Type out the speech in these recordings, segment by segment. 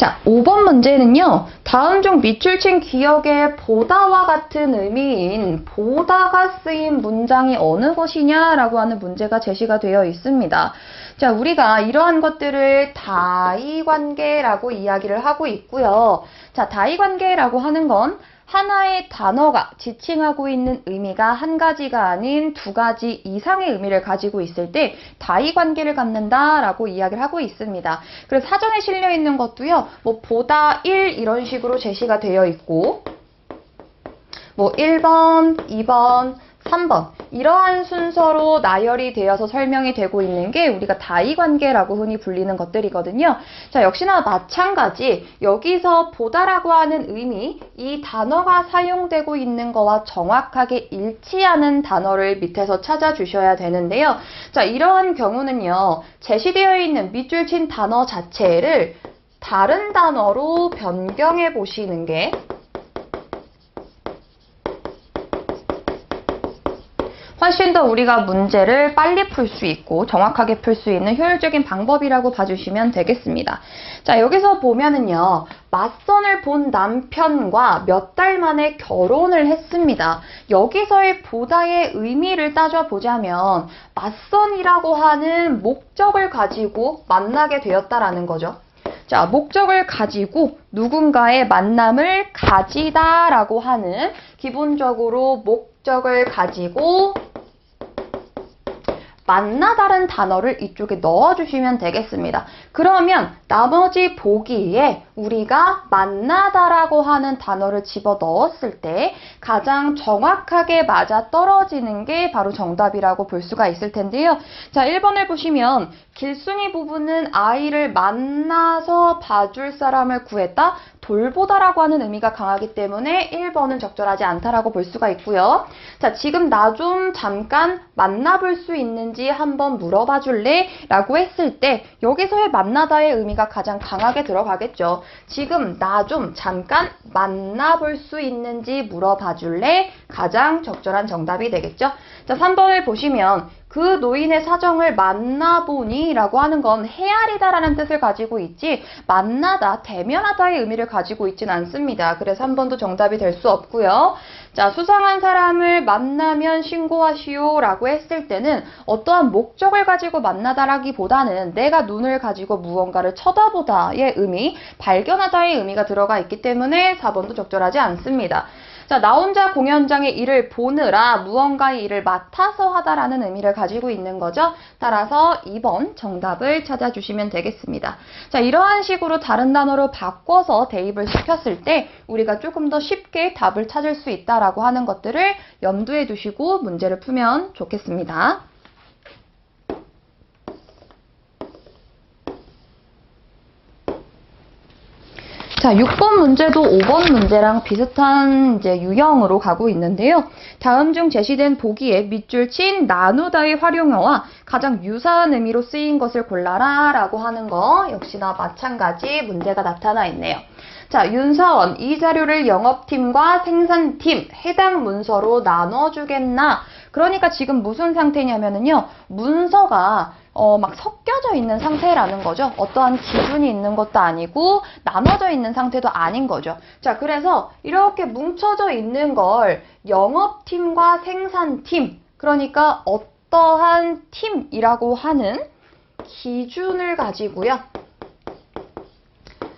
자, 5번 문제는요. 다음 중 밑줄친 기억의 보다와 같은 의미인 보다가 쓰인 문장이 어느 것이냐라고 하는 문제가 제시가 되어 있습니다. 자, 우리가 이러한 것들을 다의관계라고 이야기를 하고 있고요. 자, 다의관계라고 하는 건 하나의 단어가 지칭하고 있는 의미가 한 가지가 아닌 두 가지 이상의 의미를 가지고 있을 때 다의관계를 갖는다라고 이야기를 하고 있습니다. 그래서 사전에 실려 있는 것도요. 뭐 보다 1 이런 식으로 제시가 되어 있고 뭐 1번, 2번, 3번 이러한 순서로 나열이 되어서 설명이 되고 있는 게 우리가 다의관계라고 흔히 불리는 것들이거든요. 자, 역시나 마찬가지 여기서 보다라고 하는 의미, 이 단어가 사용되고 있는 거와 정확하게 일치하는 단어를 밑에서 찾아주셔야 되는데요. 자, 이러한 경우는요. 제시되어 있는 밑줄 친 단어 자체를 다른 단어로 변경해 보시는 게 훨씬 더 우리가 문제를 빨리 풀 수 있고 정확하게 풀 수 있는 효율적인 방법이라고 봐주시면 되겠습니다. 자, 여기서 보면은요. 맞선을 본 남편과 몇 달 만에 결혼을 했습니다. 여기서의 보다의 의미를 따져보자면 맞선이라고 하는 목적을 가지고 만나게 되었다라는 거죠. 자, 목적을 가지고 누군가의 만남을 가지다라고 하는 기본적으로 목적을 가지고 만나다라는 단어를 이쪽에 넣어주시면 되겠습니다. 그러면 나머지 보기에 우리가 만나다라고 하는 단어를 집어 넣었을 때 가장 정확하게 맞아 떨어지는 게 바로 정답이라고 볼 수가 있을 텐데요. 자, 1번을 보시면 길순이 부부는 아이를 만나서 봐줄 사람을 구했다. 돌보다라고 하는 의미가 강하기 때문에 1번은 적절하지 않다라고 볼 수가 있고요. 자, 지금 나 좀 잠깐 만나볼 수 있는지 한번 물어봐 줄래? 라고 했을 때 여기서의 만나다의 의미가 가장 강하게 들어가겠죠. 지금 나 좀 잠깐 만나볼 수 있는지 물어봐 줄래? 가장 적절한 정답이 되겠죠. 자, 3번을 보시면 그 노인의 사정을 만나보니 라고 하는 건 헤아리다 라는 뜻을 가지고 있지 만나다, 대면하다의 의미를 가지고 있진 않습니다. 그래서 한 번도 정답이 될 수 없고요. 자, 수상한 사람을 만나면 신고하시오 라고 했을 때는 어떠한 목적을 가지고 만나다라기보다는 내가 눈을 가지고 무언가를 쳐다보다의 의미, 발견하다의 의미가 들어가 있기 때문에 4번도 적절하지 않습니다. 자, 나 혼자 공연장의 일을 보느라 무언가의 일을 맡아서 하다라는 의미를 가지고 있는 거죠. 따라서 2번 정답을 찾아주시면 되겠습니다. 자, 이러한 식으로 다른 단어로 바꿔서 대입을 시켰을 때 우리가 조금 더 쉽게 답을 찾을 수 있다라고 하는 것들을 염두에 두시고 문제를 풀면 좋겠습니다. 자, 6번 문제도 5번 문제랑 비슷한 이제 유형으로 가고 있는데요. 다음 중 제시된 보기에 밑줄 친 나누다의 활용어와 가장 유사한 의미로 쓰인 것을 골라라 라고 하는 거 역시나 마찬가지 문제가 나타나 있네요. 자, 윤사원, 이 자료를 영업팀과 생산팀 해당 문서로 나눠주겠나? 그러니까 지금 무슨 상태냐면은요, 문서가 막 섞여져 있는 상태라는 거죠. 어떠한 기준이 있는 것도 아니고 나눠져 있는 상태도 아닌 거죠. 자, 그래서 이렇게 뭉쳐져 있는 걸 영업팀과 생산팀, 그러니까 어떠한 팀이라고 하는 기준을 가지고요.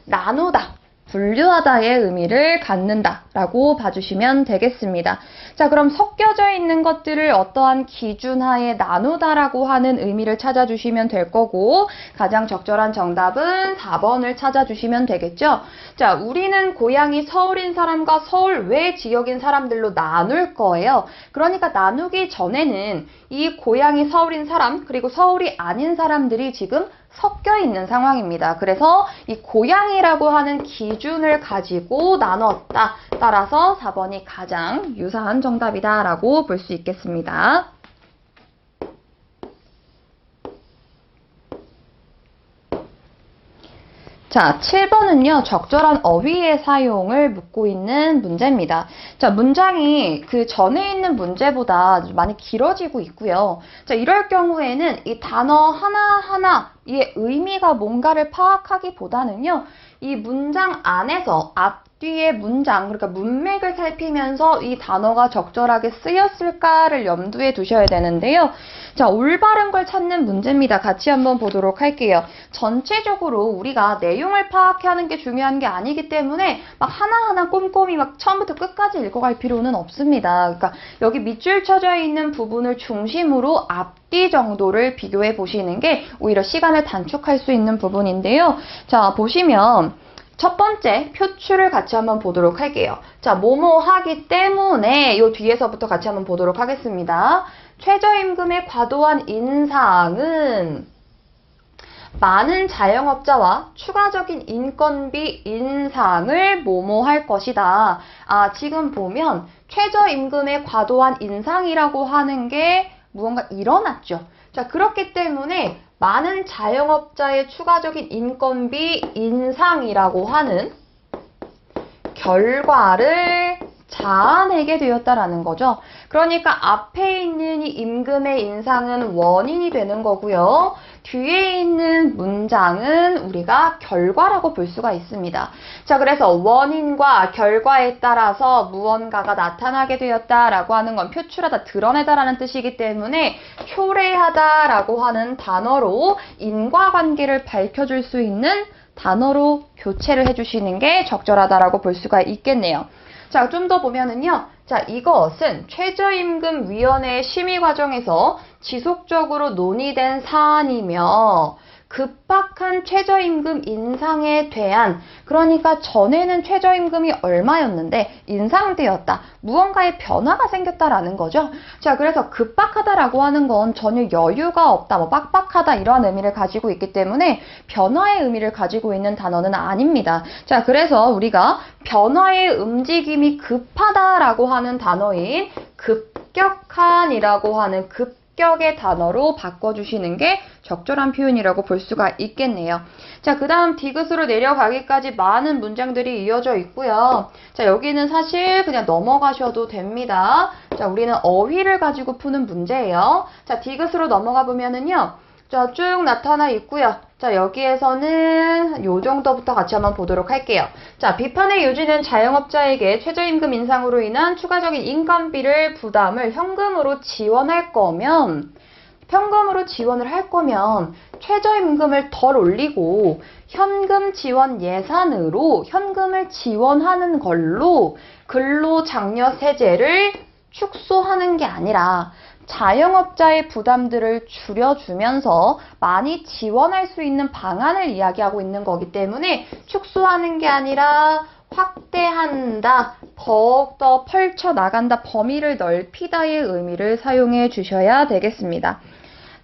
나누다, 분류하다의 의미를 갖는다라고 봐주시면 되겠습니다. 자, 그럼 섞여져 있는 것들을 어떠한 기준하에 나누다라고 하는 의미를 찾아주시면 될 거고 가장 적절한 정답은 4번을 찾아주시면 되겠죠. 자, 우리는 고향이 서울인 사람과 서울 외 지역인 사람들로 나눌 거예요. 그러니까 나누기 전에는 이 고향이 서울인 사람 그리고 서울이 아닌 사람들이 지금 섞여 있는 상황입니다. 그래서 이 고향이라고 하는 기준을 가지고 나눴다. 따라서 4번이 가장 유사한 정답이다라고 볼 수 있겠습니다. 자, 7번은요. 적절한 어휘의 사용을 묻고 있는 문제입니다. 자, 문장이 그 전에 있는 문제보다 많이 길어지고 있고요. 자, 이럴 경우에는 이 단어 하나하나 이 의미가 뭔가를 파악하기보다는요. 이 문장 안에서 앞뒤의 문장, 그러니까 문맥을 살피면서 이 단어가 적절하게 쓰였을까를 염두에 두셔야 되는데요. 자, 올바른 걸 찾는 문제입니다. 같이 한번 보도록 할게요. 전체적으로 우리가 내용을 파악하는 게 중요한 게 아니기 때문에 막 하나하나 꼼꼼히 막 처음부터 끝까지 읽어갈 필요는 없습니다. 그러니까 여기 밑줄 쳐져 있는 부분을 중심으로 앞뒤 정도를 비교해 보시는 게 오히려 시간을 단축할 수 있는 부분인데요. 자, 보시면 첫 번째 표출을 같이 한번 보도록 할게요. 자, 뭐뭐 하기 때문에 요 뒤에서부터 같이 한번 보도록 하겠습니다. 최저임금의 과도한 인상은 많은 자영업자와 추가적인 인건비 인상을 뭐뭐 할 것이다. 아, 지금 보면 최저임금의 과도한 인상이라고 하는 게 무언가 일어났죠. 자, 그렇기 때문에 많은 자영업자의 추가적인 인건비 인상이라고 하는 결과를 자아내게 되었다라는 거죠. 그러니까 앞에 있는 이 임금의 인상은 원인이 되는 거고요. 뒤에 있는 문장은 우리가 결과라고 볼 수가 있습니다. 자, 그래서 원인과 결과에 따라서 무언가가 나타나게 되었다라고 하는 건 표출하다, 드러내다라는 뜻이기 때문에 초래하다라고 하는 단어로 인과관계를 밝혀줄 수 있는 단어로 교체를 해주시는 게 적절하다라고 볼 수가 있겠네요. 자, 좀 더 보면은요. 자, 이것은 최저임금위원회 심의 과정에서 지속적으로 논의된 사안이며 급박한 최저임금 인상에 대한, 그러니까 전에는 최저임금이 얼마였는데 인상되었다. 무언가의 변화가 생겼다라는 거죠. 자, 그래서 급박하다라고 하는 건 전혀 여유가 없다, 뭐 빡빡하다 이러한 의미를 가지고 있기 때문에 변화의 의미를 가지고 있는 단어는 아닙니다. 자, 그래서 우리가 변화의 움직임이 급하다라고 하는 단어인 급격한이라고 하는 급격의 단어로 바꿔주시는 게 적절한 표현이라고 볼 수가 있겠네요. 자, 그 다음 디귿으로 내려가기까지 많은 문장들이 이어져 있고요. 자, 여기는 사실 그냥 넘어가셔도 됩니다. 자, 우리는 어휘를 가지고 푸는 문제예요. 자, 디귿으로 넘어가 보면은요. 자, 쭉 나타나 있고요. 자, 여기에서는 요 정도부터 같이 한번 보도록 할게요. 자, 비판의 요지는 자영업자에게 최저임금 인상으로 인한 추가적인 인건비를 부담을 현금으로 지원을 할 거면 최저임금을 덜 올리고 현금 지원 예산으로 현금을 지원하는 걸로 근로장려 세제를 축소하는 게 아니라 자영업자의 부담들을 줄여주면서 많이 지원할 수 있는 방안을 이야기하고 있는 거기 때문에 축소하는 게 아니라 확대한다, 더욱더 펼쳐나간다, 범위를 넓히다의 의미를 사용해 주셔야 되겠습니다.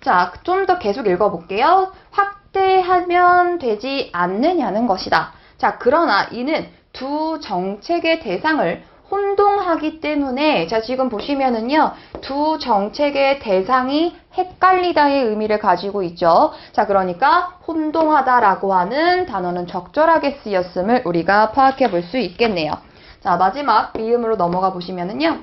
자, 좀 더 계속 읽어볼게요. 확대하면 되지 않느냐는 것이다. 자, 그러나 이는 두 정책의 대상을 혼동하기 때문에, 자, 지금 보시면은요, 두 정책의 대상이 헷갈리다의 의미를 가지고 있죠. 자, 그러니까 혼동하다라고 하는 단어는 적절하게 쓰였음을 우리가 파악해 볼 수 있겠네요. 자, 마지막 미음으로 넘어가 보시면은요.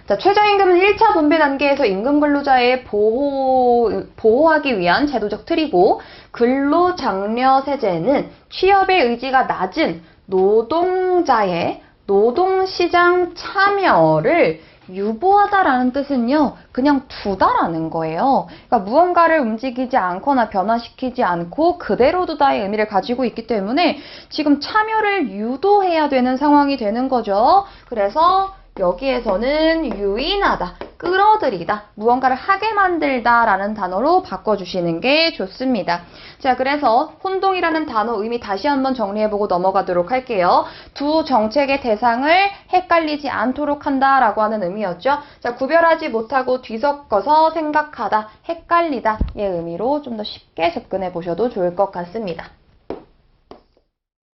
자, 최저임금은 1차 분배 단계에서 임금 근로자의 보호하기 위한 제도적 틀이고, 근로장려 세제는 취업의 의지가 낮은 노동자의 노동시장 참여를 유보하다라는 뜻은요, 그냥 두다라는 거예요. 그러니까 무언가를 움직이지 않거나 변화시키지 않고 그대로 두다의 의미를 가지고 있기 때문에 지금 참여를 유도해야 되는 상황이 되는 거죠. 그래서 여기에서는 유인하다, 끌어들이다, 무언가를 하게 만들다 라는 단어로 바꿔주시는 게 좋습니다. 자, 그래서 혼동이라는 단어 의미 다시 한번 정리해보고 넘어가도록 할게요. 두 정책의 대상을 헷갈리지 않도록 한다라고 하는 의미였죠. 자, 구별하지 못하고 뒤섞어서 생각하다, 헷갈리다의 의미로 좀 더 쉽게 접근해 보셔도 좋을 것 같습니다.